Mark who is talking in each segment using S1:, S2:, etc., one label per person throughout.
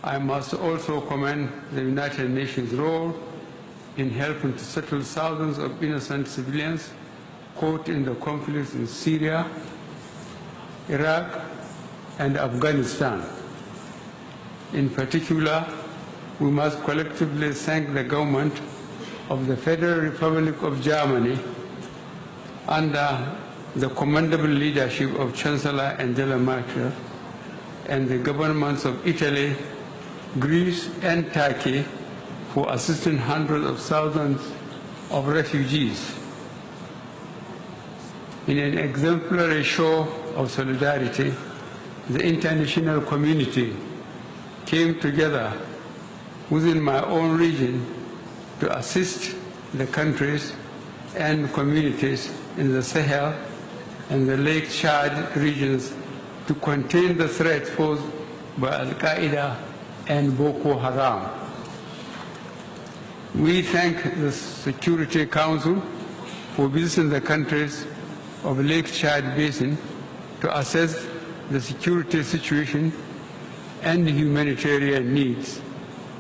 S1: I must also commend the United Nations' role in helping to settle thousands of innocent civilians caught in the conflicts in Syria, Iraq, and Afghanistan. In particular, we must collectively thank the government of the Federal Republic of Germany under the commendable leadership of Chancellor Angela Merkel and the governments of Italy, Greece, and Turkey for assisting hundreds of thousands of refugees. In an exemplary show of solidarity, the international community came together within my own region to assist the countries and communities in the Sahel and the Lake Chad regions to contain the threat posed by Al-Qaeda and Boko Haram. We thank the Security Council for visiting the countries of Lake Chad Basin to assess the security situation and humanitarian needs,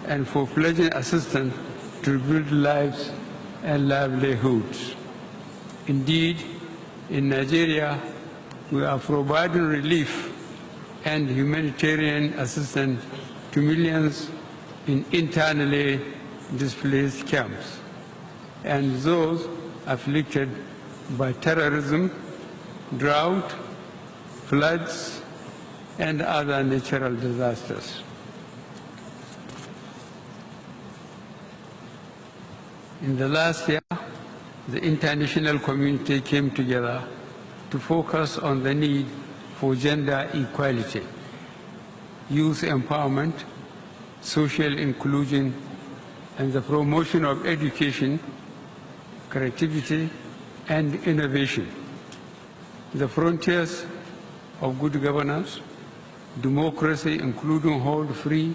S1: and for pledging assistance to rebuild lives and livelihoods. Indeed, in Nigeria, we are providing relief and humanitarian assistance to millions in internally displaced camps and those afflicted by terrorism, drought, floods, and other natural disasters. In the last year, the international community came together to focus on the need for gender equality, youth empowerment, social inclusion, and the promotion of education, creativity, and innovation. The frontiers of good governance, democracy, including holding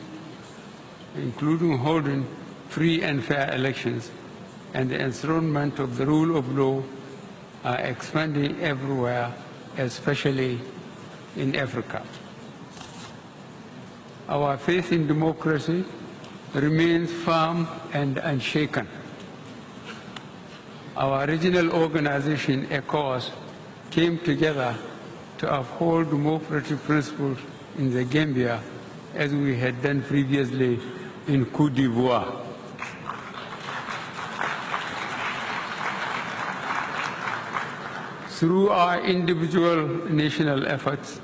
S1: free and fair elections, and the enthronement of the rule of law are expanding everywhere, especially in Africa. Our faith in democracy remains firm and unshaken. Our regional organization, ECOWAS, came together to uphold democratic principles in the Gambia as we had done previously in Côte d'Ivoire. Through our individual national efforts,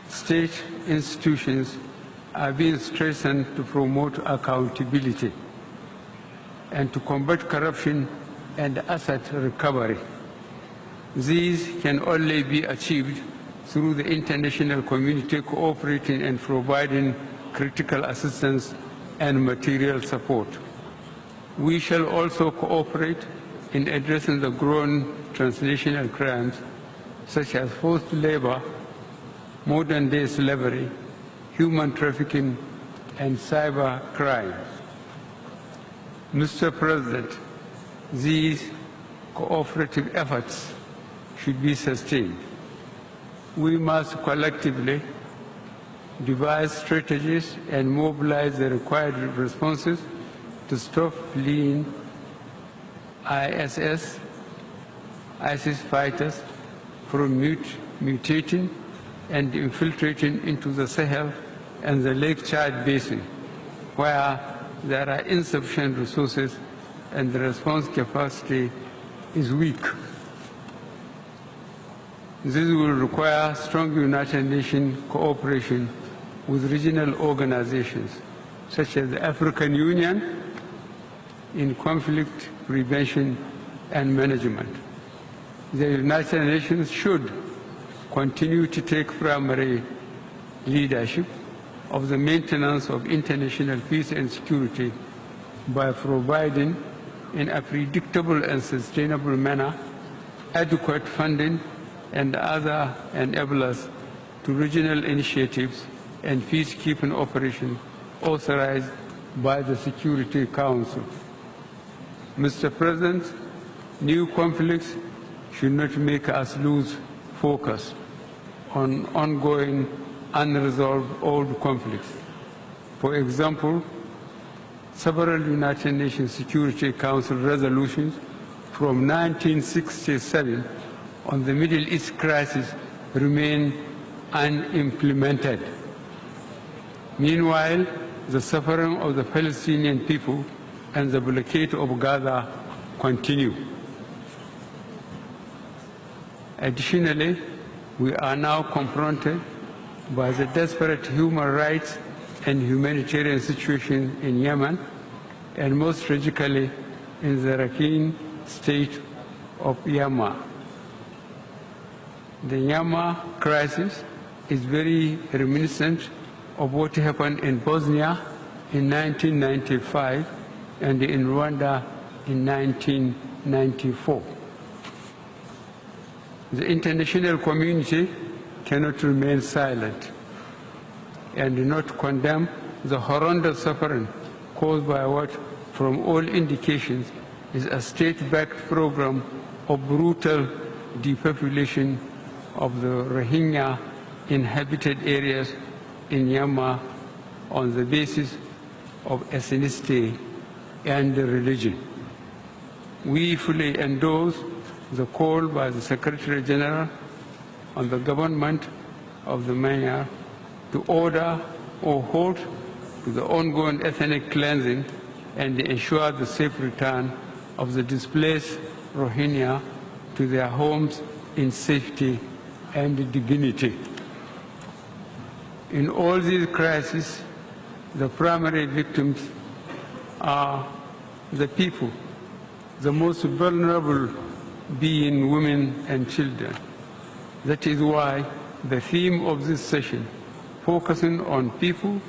S1: state institutions are being strengthened to promote accountability and to combat corruption and asset recovery. These can only be achieved through the international community cooperating and providing critical assistance and material support. We shall also cooperate in addressing the growing transnational crimes such as forced labor, modern-day slavery, human trafficking, and cyber crime. Mr. President, these cooperative efforts should be sustained. We must collectively devise strategies and mobilize the required responses to stop fleeing ISIS fighters from mutating and infiltrating into the Sahel and the Lake Chad Basin, where there are insufficient resources and the response capacity is weak. This will require strong United Nations cooperation with regional organizations, such as the African Union, in conflict prevention and management. The United Nations should continue to take primary leadership of the maintenance of international peace and security by providing, in a predictable and sustainable manner, adequate funding and other enablers to regional initiatives and peacekeeping operations authorized by the Security Council. Mr. President, new conflicts should not make us lose focus on ongoing unresolved old conflicts For example, several United Nations Security Council resolutions from 1967 on the Middle East crisis remain unimplemented. Meanwhile, the suffering of the Palestinian people and the blockade of Gaza continue. Additionally, we are now confronted by the desperate human rights and humanitarian situation in Yemen, and most tragically in the Rakhine state of Yemen. The Yemen crisis is very reminiscent of what happened in Bosnia in 1995 and in Rwanda in 1994. The international community cannot remain silent and not condemn the horrendous suffering caused by what, from all indications, is a state-backed program of brutal depopulation of the Rohingya inhabited areas in Myanmar on the basis of ethnicity and religion. We fully endorse the call by the Secretary General on the government of the Myanmar to order or halt to the ongoing ethnic cleansing and ensure the safe return of the displaced Rohingya to their homes in safety and dignity. In all these crises, the primary victims are the people, the most vulnerable being women and children. That is why the theme of this session, focusing on people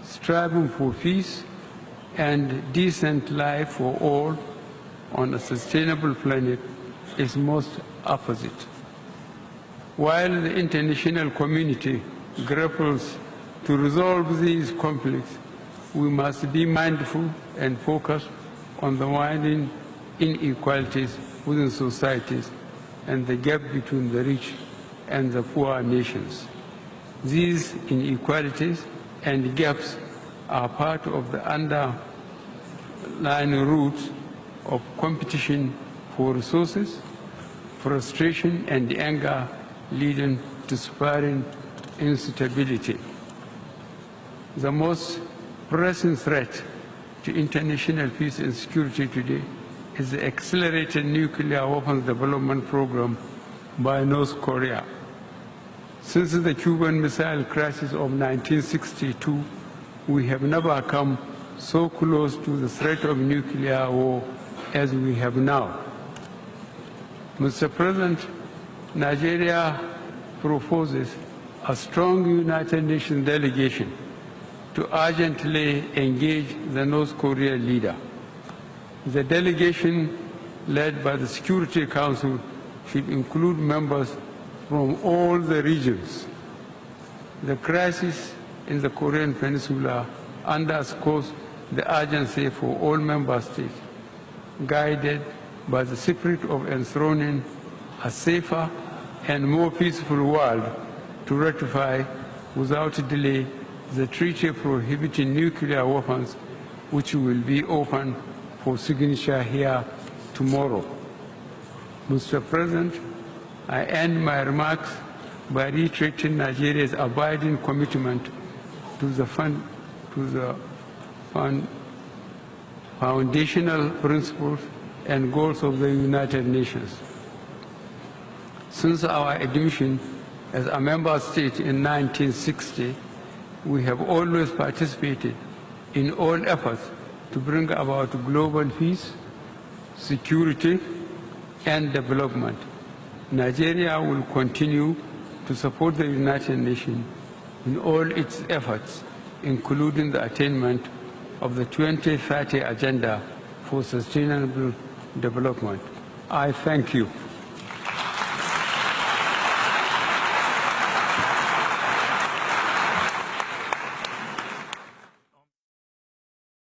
S1: striving for peace and decent life for all on a sustainable planet, is most opposite. While the international community grapples to resolve these conflicts, we must be mindful and focus on the widening inequalities within societies and the gap between the rich and the poor nations. These inequalities and gaps are part of the underlying roots of competition for resources, frustration and anger leading to spiraling instability. The most pressing threat to international peace and security today is the accelerated nuclear weapons development program by North Korea. Since the Cuban Missile Crisis of 1962, we have never come so close to the threat of nuclear war as we have now. Mr. President, Nigeria proposes a strong United Nations delegation to urgently engage the North Korean leader. The delegation, led by the Security Council, should include members from all the regions. The crisis in the Korean Peninsula underscores the urgency for all member states, guided by the spirit of enthroning a safer and more peaceful world, to ratify without delay the treaty prohibiting nuclear weapons, which will be open for signature here tomorrow. Mr. President, I end my remarks by reiterating Nigeria's abiding commitment to the foundational principles and goals of the United Nations. Since our admission as a member state in 1960, we have always participated in all efforts to bring about global peace, security, and development. Nigeria will continue to support the United Nations in all its efforts, including the attainment of the 2030 Agenda for Sustainable Development. I thank you.